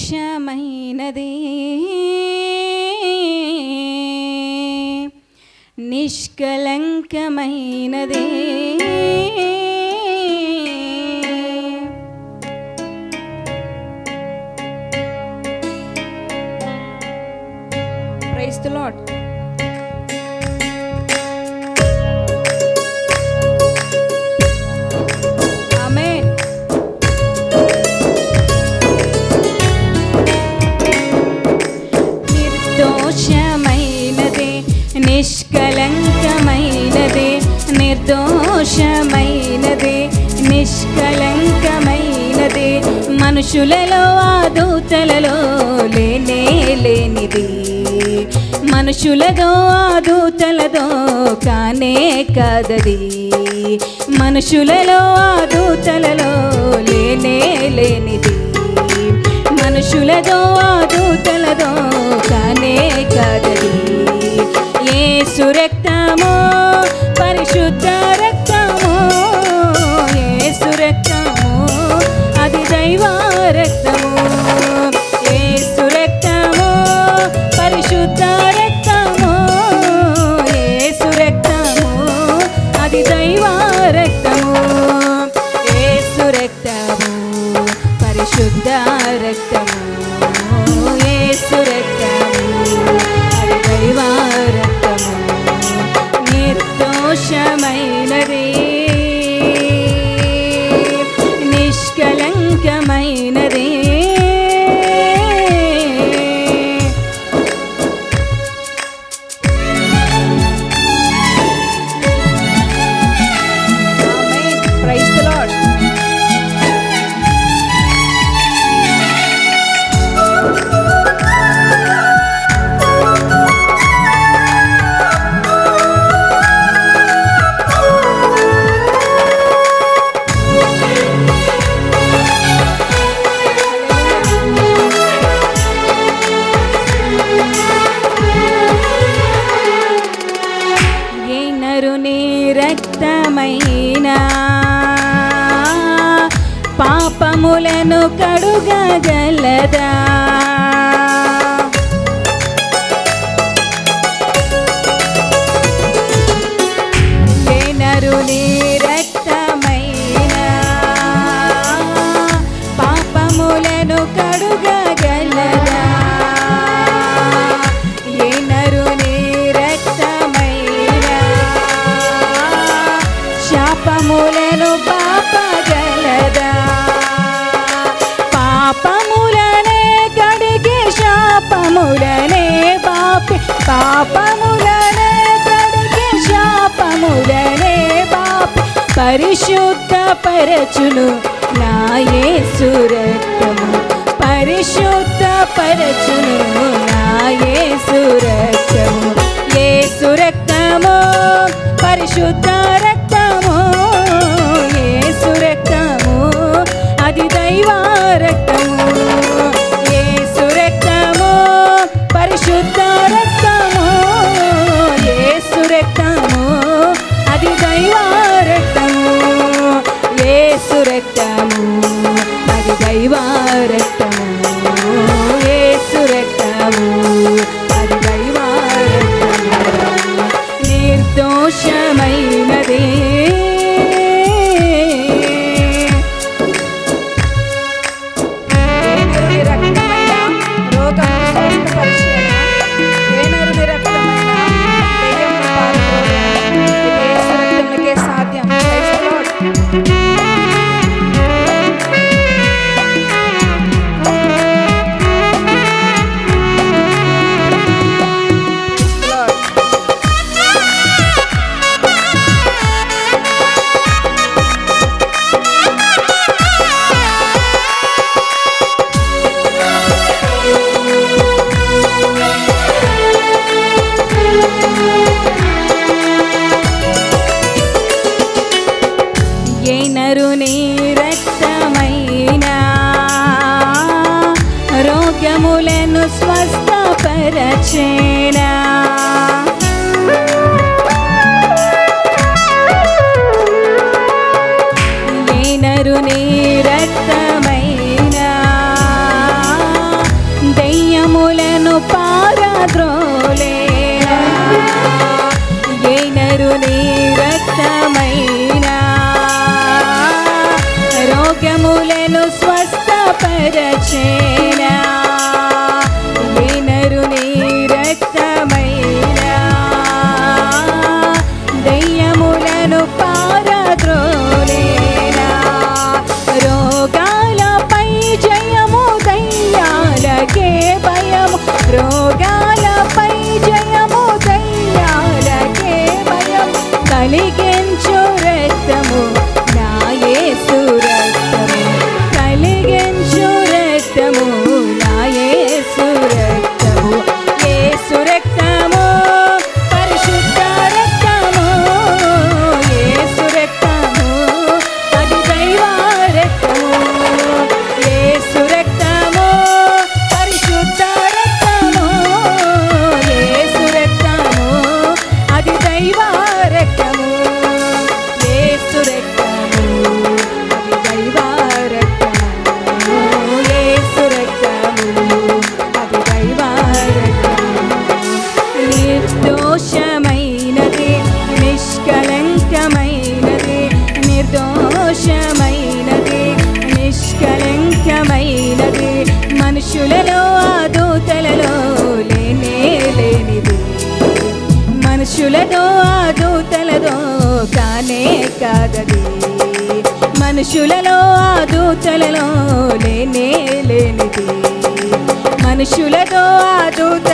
నిర్దోషమైనది నిష్కలంకమైనది praise the lord. ఆమేన్. నిర్దోషమైనది నిష్కలంకమైనది నిర్దోషమైనది నిష్కలంకమైనది మనుషులలో ఆదూతలలో లేనిది మనుషులదో ఆదూతలదో కానే కాదది మనుషులలో ఆదూతలలో లేనిది మనుషులదో ఆదూతలదో కానే కాదది యేసు రక్తము పరిశుద్ధ రక్తము యేసు రక్తము అది దైవ రక్తము యేసు రక్తము పరిశుద్ధ రక్తము యేసు రక్తము అది దైవ రక్తము యేసు రక్తము పరిశుద్ధ రక్తము యేసు రక్తము అది దైవ రక్తము నిర్దోషమైనది నిష్కలంకమైనది ప్రైజ్ ది లార్డ్. రక్తమైనా పాపములను కడుగగలదా ఏ నరుని రక్తమైనా పాపములను కడుగగలదా ఏ నరుని రక్తమైనా శాపములను పాపగలదా పాపములనే కడిగి శాపములనే పాపి పాపములనే కడిగి శాపములనే పాపి పరిశుద్ధ పరచును నా యేసు రక్తము పరిశుద్ధ పరచును నా యేసు రక్తము యేసు రక్తము పరిశుద్ధ రక్తము యేసు రక్తము అది దైవ రక్తము యేసు రక్తము పరిశుద్ధ రక్తము యేసు రక్తము అది దైవ రక్తము యేసు రక్తము అది దైవ రక్తము యేసు రక్తము అది దైవ రక్తము నిర్దోషమైనది సాధ్యం. ఏ నరుని రక్తమైనా రోగములను స్వస్థపరచేనా ఏ నరుని రక్తమైనా మరచేనా ఏ నరుని రక్తమైనా దయ్యములను పారద్రోలేనా రోగాలపై జయము దయ్యాలకే భయము రోగాలపై జయము దయ్యాలకే భయం కలిగించు రక్తము నా యేసు రక్తము కలిగించు రక్తము నా యేసు రక్తము యేసు రక్తము పరిశుద్ధ రక్తము యేసు రక్తము అది దైవ రక్తము యేసు రక్తము పరిశుద్ధ రక్తము యేసు రక్తము అది దైవ రక్తము యేసు రక్తము అది దైవ రక్తము యేసు రక్తము అది దైవ రక్తము నిర్దోషమైనది నిష్కలంకమైనది నిర్దోషమైనది నిష్కలంకమైనది మనుషులలో దూతలలో లేనిది మనుషులతో దూతలతో కానే కాదది మనుషులలో దూతలలో లేనిది మనుషులతో దూత